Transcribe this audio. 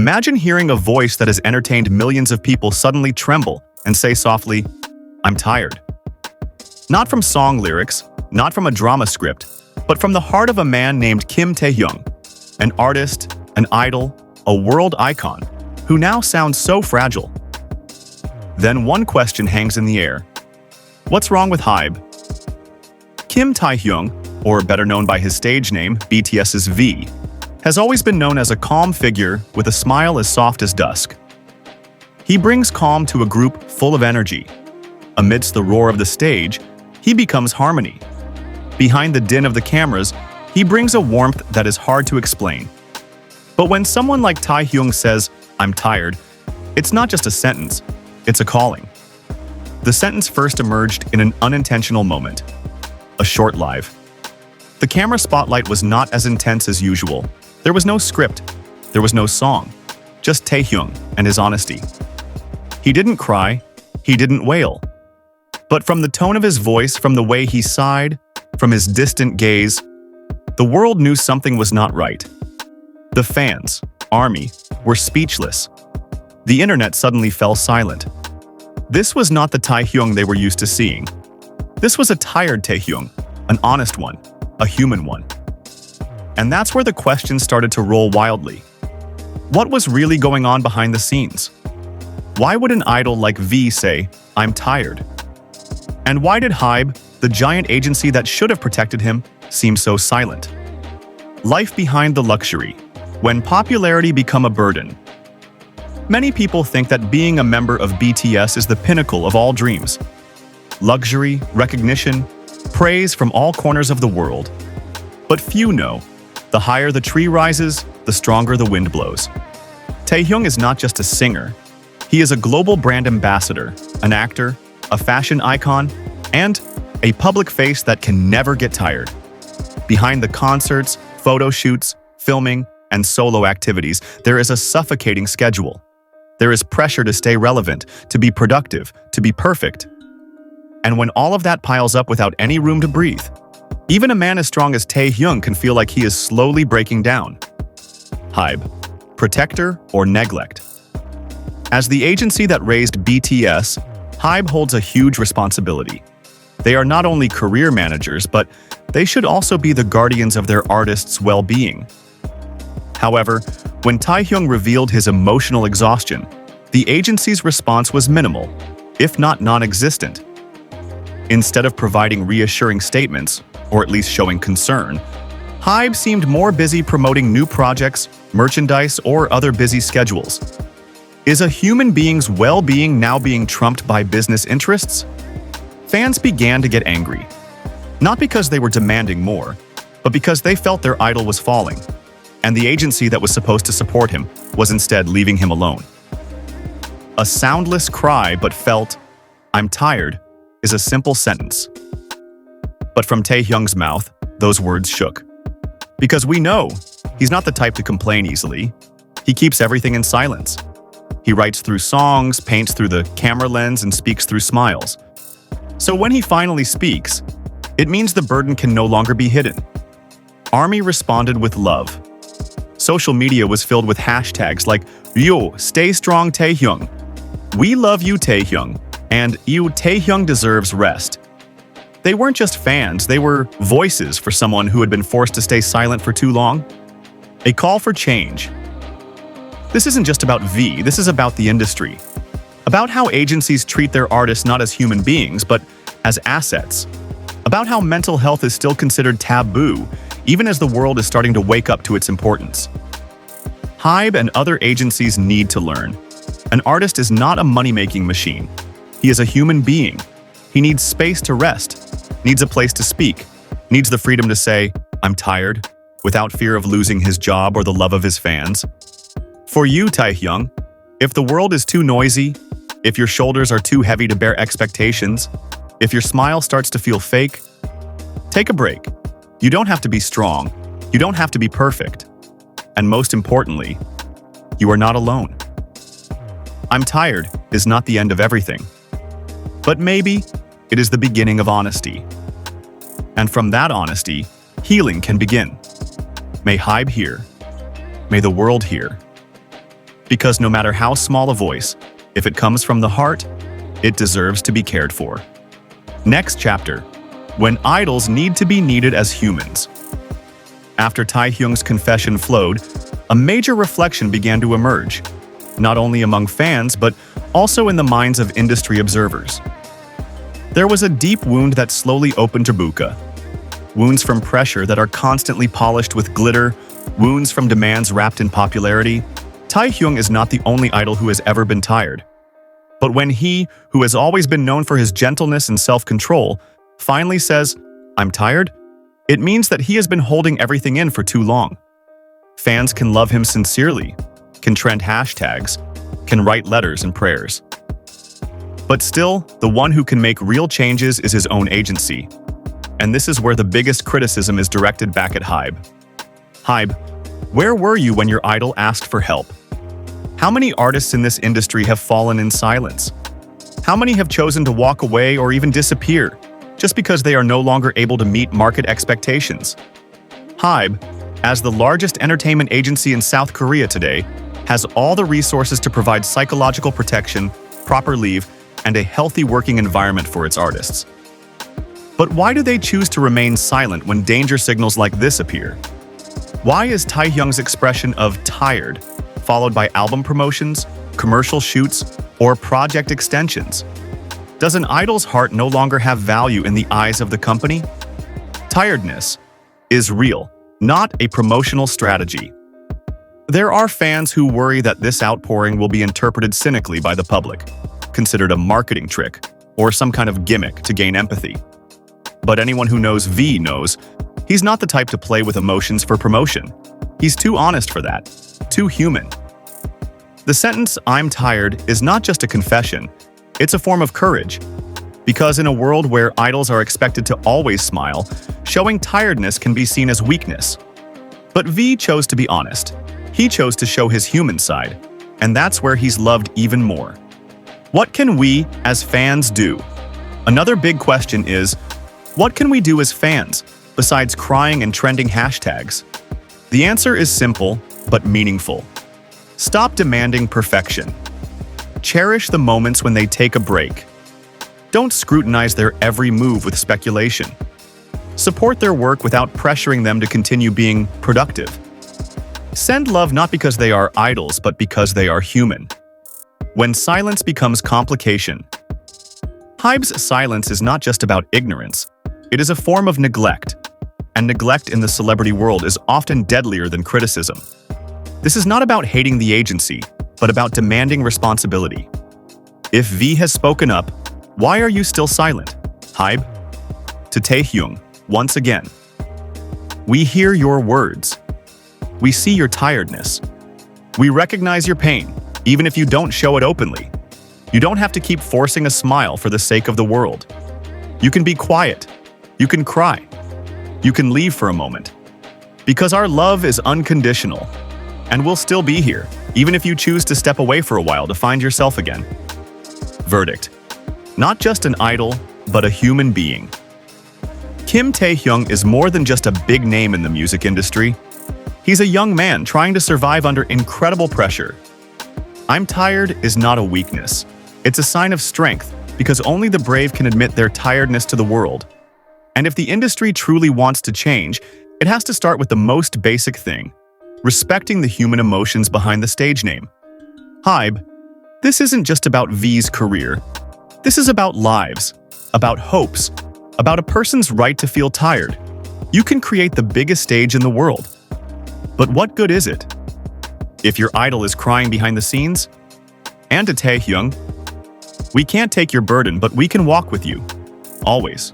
Imagine hearing a voice that has entertained millions of people suddenly tremble and say softly, "I'm tired." Not from song lyrics, not from a drama script, but from the heart of a man named Kim Taehyung, an artist, an idol, a world icon, who now sounds so fragile. Then one question hangs in the air. What's wrong with HYBE? Kim Taehyung, or better known by his stage name, BTS's V, has always been known as a calm figure with a smile as soft as dusk. He brings calm to a group full of energy. Amidst the roar of the stage, he becomes harmony. Behind the din of the cameras, he brings a warmth that is hard to explain. But when someone like Taehyung says, "I'm tired," it's not just a sentence, it's a calling. The sentence first emerged in an unintentional moment, a short live. The camera spotlight was not as intense as usual. There was no script, there was no song, just Taehyung and his honesty. He didn't cry, he didn't wail. But from the tone of his voice, from the way he sighed, from his distant gaze, the world knew something was not right. The fans, army, were speechless. The internet suddenly fell silent. This was not the Taehyung they were used to seeing. This was a tired Taehyung, an honest one, a human one. And that's where the questions started to roll wildly. What was really going on behind the scenes? Why would an idol like V say, "I'm tired"? And why did HYBE, the giant agency that should have protected him, seem so silent? Life behind the luxury. When popularity become a burden. Many people think that being a member of BTS is the pinnacle of all dreams. Luxury, recognition, praise from all corners of the world. But few know, the higher the tree rises, the stronger the wind blows. Taehyung is not just a singer. He is a global brand ambassador, an actor, a fashion icon, and a public face that can never get tired. Behind the concerts, photo shoots, filming, and solo activities, there is a suffocating schedule. There is pressure to stay relevant, to be productive, to be perfect. And when all of that piles up without any room to breathe, even a man as strong as Taehyung can feel like he is slowly breaking down. HYBE, protector or neglect? As the agency that raised BTS, HYBE holds a huge responsibility. They are not only career managers, but they should also be the guardians of their artists' well-being. However, when Taehyung revealed his emotional exhaustion, the agency's response was minimal, if not non-existent. Instead of providing reassuring statements, or at least showing concern, HYBE seemed more busy promoting new projects, merchandise, or other busy schedules. Is a human being's well-being now being trumped by business interests? Fans began to get angry. Not because they were demanding more, but because they felt their idol was falling, and the agency that was supposed to support him was instead leaving him alone. A soundless cry but felt, "I'm tired," is a simple sentence. But from Taehyung's mouth, those words shook. Because we know, he's not the type to complain easily. He keeps everything in silence. He writes through songs, paints through the camera lens, and speaks through smiles. So when he finally speaks, it means the burden can no longer be hidden. ARMY responded with love. Social media was filled with hashtags like, "Yo, stay strong Taehyung," "We love you Taehyung," and "You Taehyung deserves rest." They weren't just fans, they were voices for someone who had been forced to stay silent for too long. A call for change. This isn't just about V, this is about the industry. About how agencies treat their artists not as human beings, but as assets. About how mental health is still considered taboo, even as the world is starting to wake up to its importance. HYBE and other agencies need to learn. An artist is not a money-making machine. He is a human being. He needs space to rest, needs a place to speak, needs the freedom to say, "I'm tired," without fear of losing his job or the love of his fans. For you, Taehyung, if the world is too noisy, if your shoulders are too heavy to bear expectations, if your smile starts to feel fake, take a break. You don't have to be strong. You don't have to be perfect. And most importantly, you are not alone. "I'm tired" is not the end of everything. But maybe it is the beginning of honesty. And from that honesty, healing can begin. May HYBE hear. May the world hear. Because no matter how small a voice, if it comes from the heart, it deserves to be cared for. Next chapter, when idols need to be needed as humans. After Taehyung's confession flowed, a major reflection began to emerge, not only among fans but also in the minds of industry observers. There was a deep wound that slowly opened to Buka. Wounds from pressure that are constantly polished with glitter, wounds from demands wrapped in popularity. Taehyung is not the only idol who has ever been tired. But when he, who has always been known for his gentleness and self-control, finally says, "I'm tired," it means that he has been holding everything in for too long. Fans can love him sincerely, can trend hashtags, can write letters and prayers. But still, the one who can make real changes is his own agency. And this is where the biggest criticism is directed back at HYBE. HYBE, where were you when your idol asked for help? How many artists in this industry have fallen in silence? How many have chosen to walk away or even disappear just because they are no longer able to meet market expectations? HYBE, as the largest entertainment agency in South Korea today, has all the resources to provide psychological protection, proper leave, and a healthy working environment for its artists. But why do they choose to remain silent when danger signals like this appear? Why is Taehyung's expression of "tired" followed by album promotions, commercial shoots, or project extensions? Does an idol's heart no longer have value in the eyes of the company? Tiredness is real, not a promotional strategy. There are fans who worry that this outpouring will be interpreted cynically by the public, considered a marketing trick, or some kind of gimmick to gain empathy. But anyone who knows V knows he's not the type to play with emotions for promotion. He's too honest for that, too human. The sentence, "I'm tired," is not just a confession, it's a form of courage. Because in a world where idols are expected to always smile, showing tiredness can be seen as weakness. But V chose to be honest. He chose to show his human side, and that's where he's loved even more. What can we, as fans, do? Another big question is, what can we do as fans, besides crying and trending hashtags? The answer is simple, but meaningful. Stop demanding perfection. Cherish the moments when they take a break. Don't scrutinize their every move with speculation. Support their work without pressuring them to continue being productive. Send love not because they are idols, but because they are human. When silence becomes complication. HYBE's silence is not just about ignorance. It is a form of neglect. And neglect in the celebrity world is often deadlier than criticism. This is not about hating the agency, but about demanding responsibility. If V has spoken up, why are you still silent, HYBE? To Taehyung, once again. We hear your words. We see your tiredness. We recognize your pain, even if you don't show it openly. You don't have to keep forcing a smile for the sake of the world. You can be quiet. You can cry. You can leave for a moment. Because our love is unconditional. And we'll still be here, even if you choose to step away for a while to find yourself again. Verdict. Not just an idol, but a human being. Kim Taehyung is more than just a big name in the music industry. He's a young man trying to survive under incredible pressure. "I'm tired" is not a weakness. It's a sign of strength, because only the brave can admit their tiredness to the world. And if the industry truly wants to change, it has to start with the most basic thing: respecting the human emotions behind the stage name. HYBE, this isn't just about V's career. This is about lives, about hopes, about a person's right to feel tired. You can create the biggest stage in the world. But what good is it if your idol is crying behind the scenes? And to Taehyung, we can't take your burden, but we can walk with you. Always.